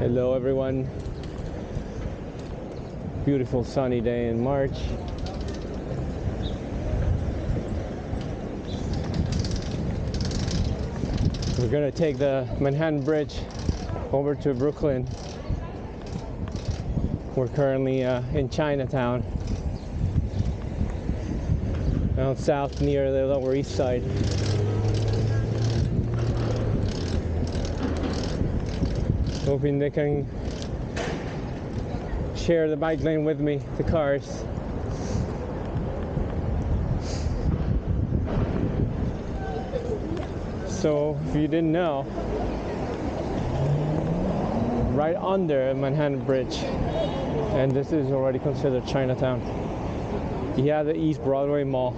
Hello everyone. Beautiful sunny day in March. We're gonna take the Manhattan Bridge over to Brooklyn. We're currently in Chinatown, down south near the Lower East Side. Hoping they can share the bike lane with me, the cars. So, if you didn't know, right under Manhattan Bridge, and this is already considered Chinatown, you have the East Broadway Mall.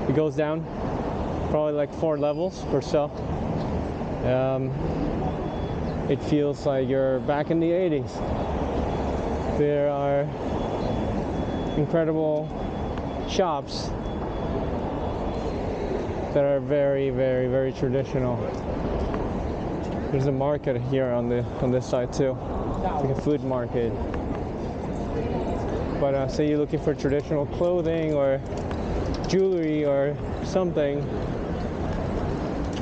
It goes down probably like 4 levels or so. It feels like you're back in the 80s. There are incredible shops that are very, very, very traditional. There's a market here on this side too, like a food market. But say you're looking for traditional clothing or jewelry or something,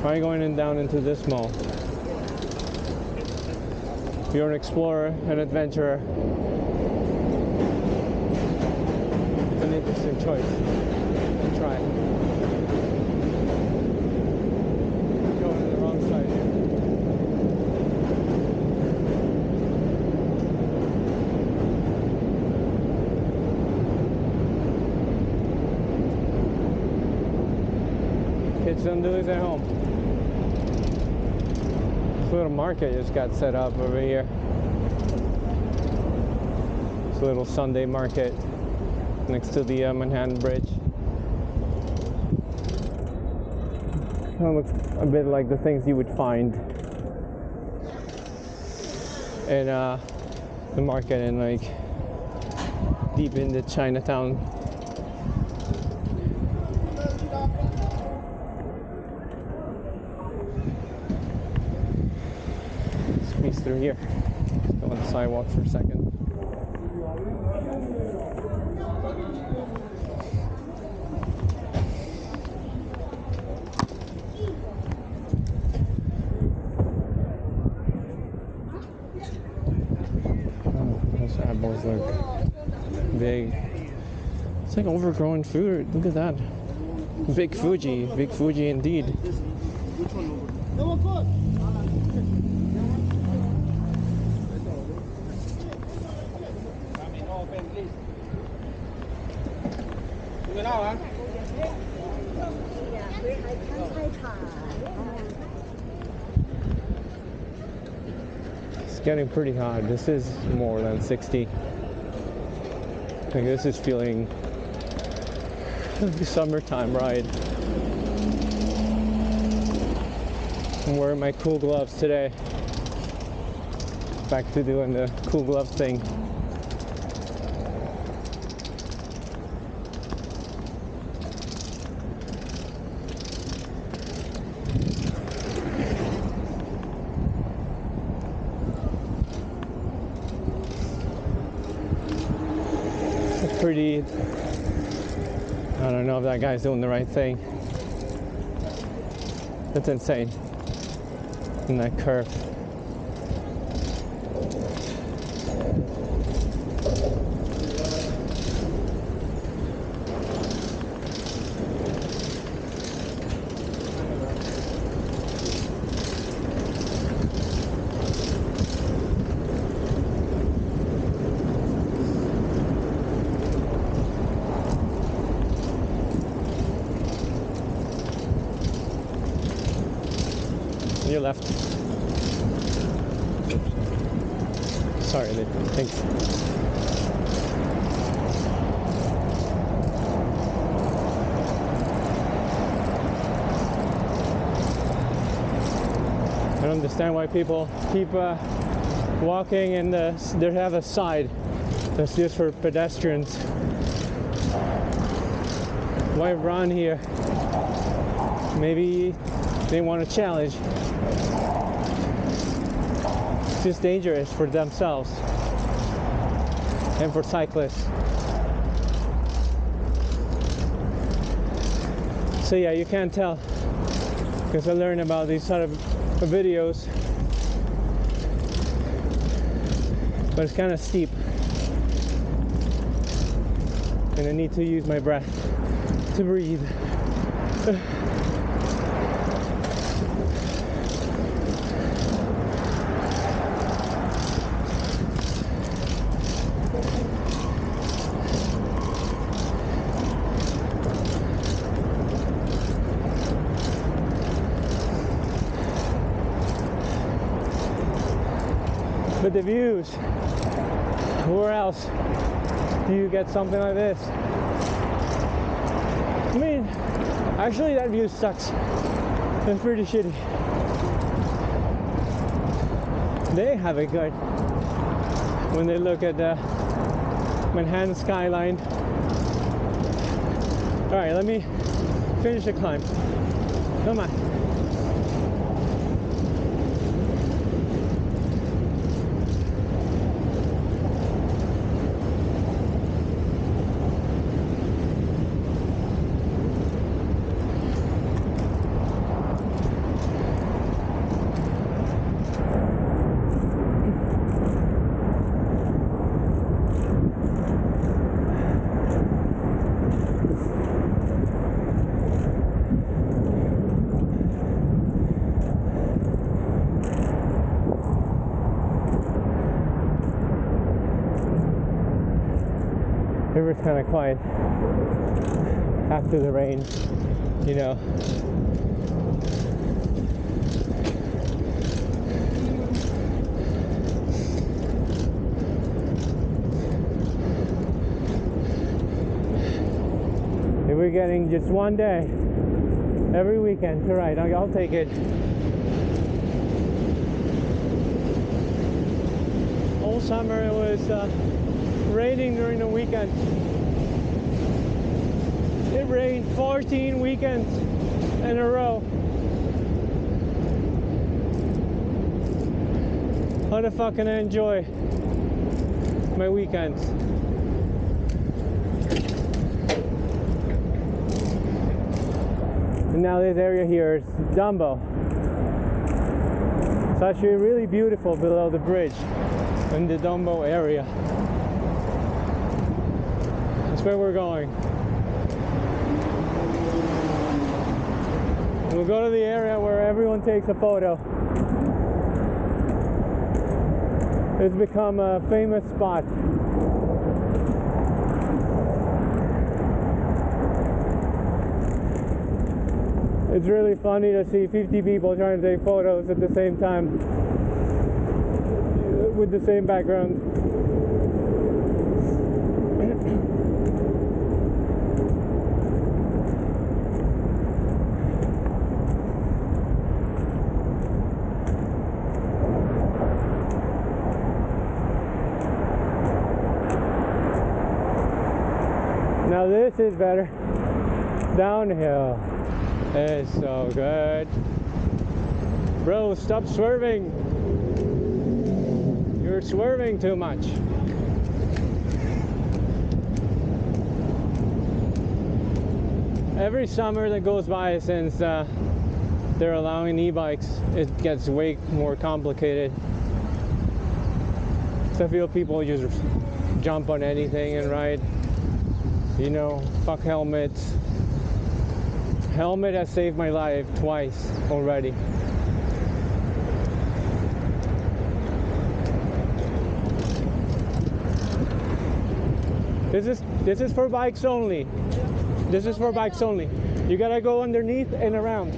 try going down into this mall. If you're an explorer, an adventurer, it's an interesting choice. Try it. Going to the wrong side here. Kids don't do this at home. This little market just got set up over here. This little Sunday market next to the Manhattan Bridge. Kind of looks a bit like the things you would find in the market in like deep into Chinatown. Squeeze through here. Let's go on the sidewalk for a second. Those apples look big. It's like overgrown fruit. Look at that. Big Fuji indeed. It's getting pretty hot. This is more than 60. Like this is feeling the summertime ride. I'm wearing my cool gloves today. Back to doing the cool glove thing. Pretty, I don't know if that guy's doing the right thing. That's insane. In that curve. Your left. Sorry, thanks. I don't understand why people keep walking and they have a side that's just for pedestrians. Why run here? Maybe they want a challenge. It's just dangerous for themselves and for cyclists. So yeah, you can't tell because I learned about these sort of videos, but it's kind of steep and I need to use my breath to breathe. But the views, where else do you get something like this? I mean, actually that view sucks. It's pretty shitty. They have it good when they look at the Manhattan skyline. All right, let me finish the climb. Come on. River's kind of quiet after the rain, you know. If we're getting just one day every weekend to ride, I'll take it. All summer it was raining during the weekend. It rained 14 weekends in a row. How the fuck can I enjoy my weekends? And now this area here is DUMBO. It's actually really beautiful below the bridge in the DUMBO area. That's where we're going. We'll go to the area where everyone takes a photo. It's become a famous spot. It's really funny to see 50 people trying to take photos at the same time with the same background. Now this is better. Downhill. It's so good. Bro, stop swerving. You're swerving too much. Every summer that goes by since they're allowing e-bikes, it gets way more complicated. So I feel people just jump on anything and ride. You know, fuck helmets. Helmet has saved my life twice already. This is for bikes only. This is for bikes only. You gotta go underneath and around.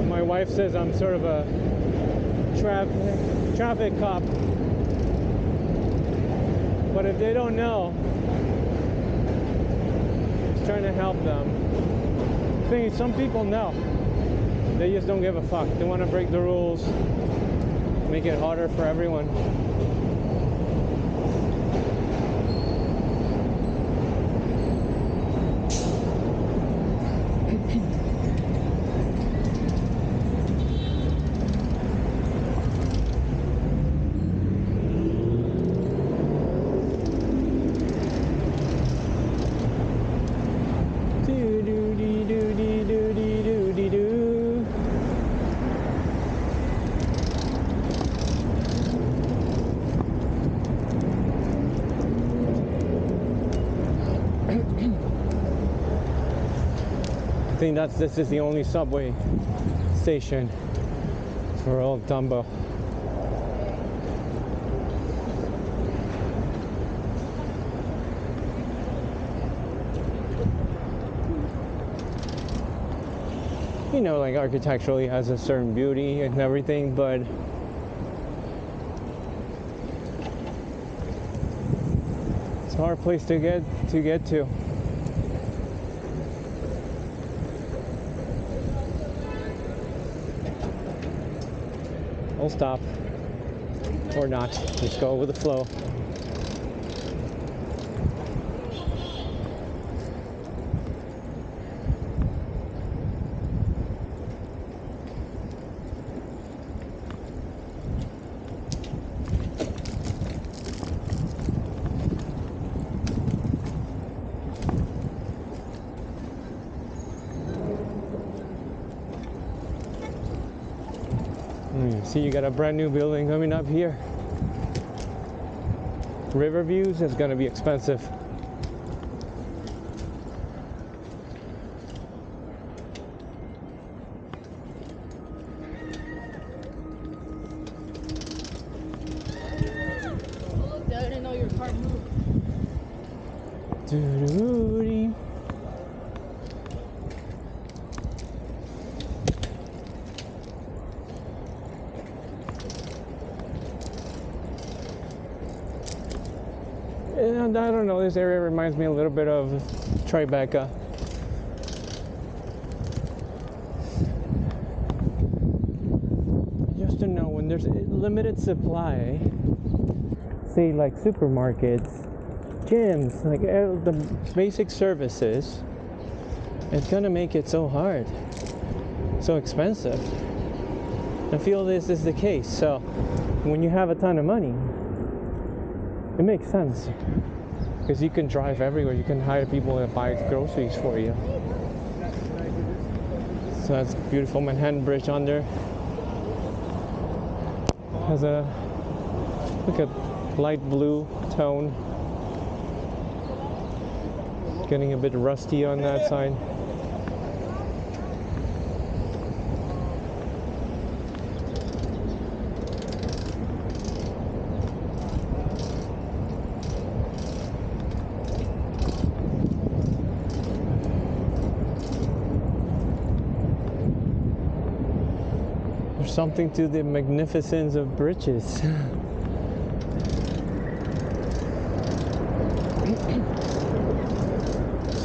My wife says I'm sort of a traffic cop. But if they don't know, I'm trying to help them. The thing is, some people know. They just don't give a fuck. They want to break the rules, make it harder for everyone. I think this is the only subway station for old Dumbo. You know, like architecturally has a certain beauty and everything, but it's a hard place to get to. We'll stop or not, just go with the flow. See, you got a brand new building coming up here. River views is going to be expensive. Oh, I didn't know your car moved. Doo-doo-dee. And I don't know, this area reminds me a little bit of Tribeca. Just to know, when there's limited supply, say like supermarkets, gyms, like the basic services, it's gonna make it so hard, so expensive. I feel this is the case. So when you have a ton of money, it makes sense, because you can drive everywhere. You can hire people to buy groceries for you. So that's beautiful Manhattan Bridge on there. Has a like a light blue tone. Getting a bit rusty on that side. Something to the magnificence of bridges.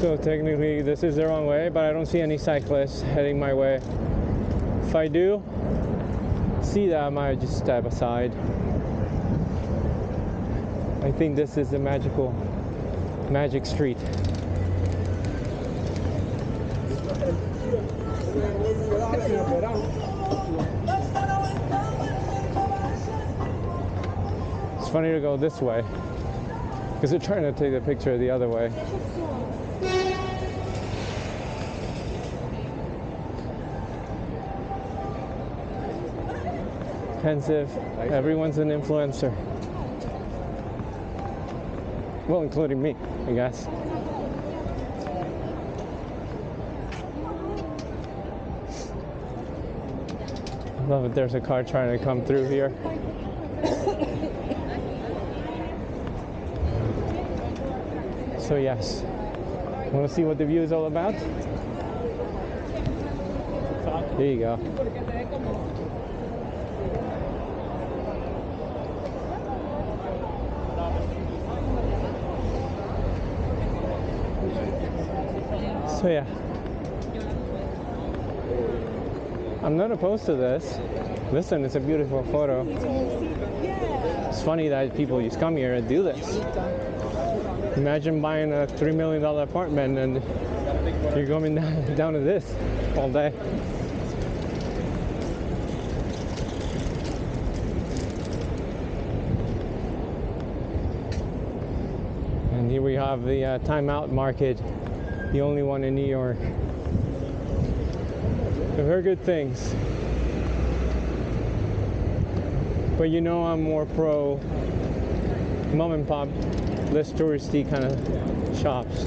So technically this is the wrong way, but I don't see any cyclists heading my way. If I do see that, I might just step aside. I think this is the magic street. It's funny to go this way because they're trying to take the picture the other way. Pensive. Everyone's an influencer. Well, including me, I guess. I love it. There's a car trying to come through here. So yes, want to see what the view is all about? Here you go. So yeah, I'm not opposed to this. Listen, it's a beautiful photo. It's funny that people just come here and do this. Imagine buying a $3 million apartment and you're going down to this all day. And here we have the Time Out Market, the only one in New York. I've heard good things. But you know, I'm more pro mom and pop, less touristy kind of shops.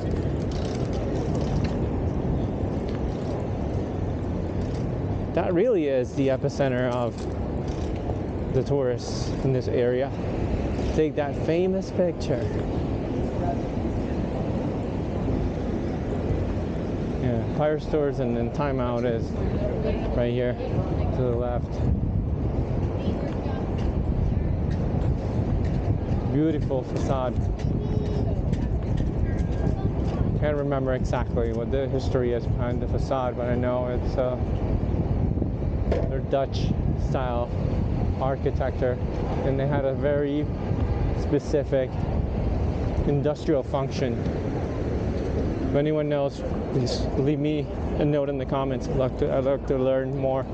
That really is the epicenter of the tourists in this area. Take that famous picture. Yeah, tire stores, and then timeout is right here to the left. Beautiful facade. Can't remember exactly what the history is behind the facade, but I know it's their Dutch style architecture, and they had a very specific industrial function. If anyone knows, please leave me a note in the comments. I'd like to learn more.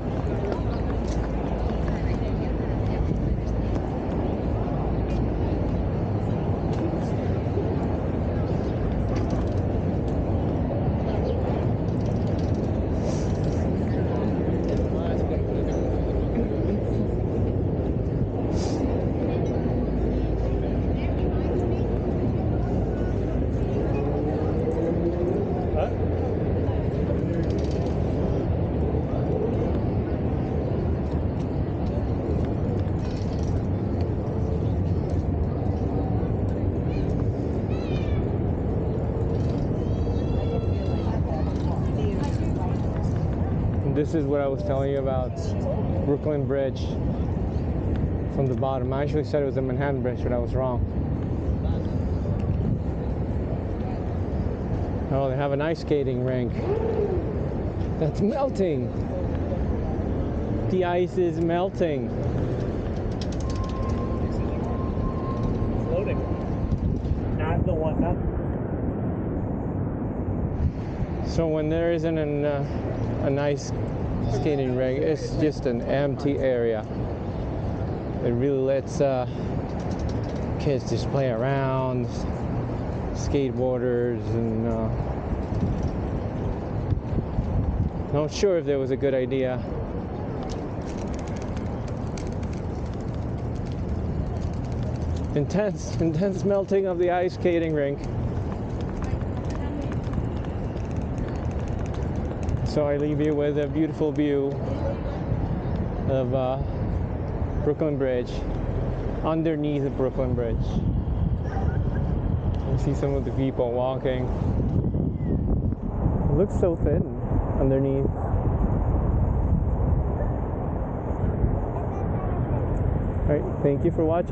This is what I was telling you about Brooklyn Bridge from the bottom. I actually said it was a Manhattan Bridge, but I was wrong. Oh, they have an ice skating rink that's melting. The ice is melting. Floating. Not the one, not. So when there isn't a nice skating rink, it's just an empty area. It really lets kids just play around, skateboarders, and not sure if that was a good idea. Intense melting of the ice skating rink. So I leave you with a beautiful view of Brooklyn Bridge, underneath the Brooklyn Bridge. You see some of the people walking. It looks so thin underneath. All right, thank you for watching.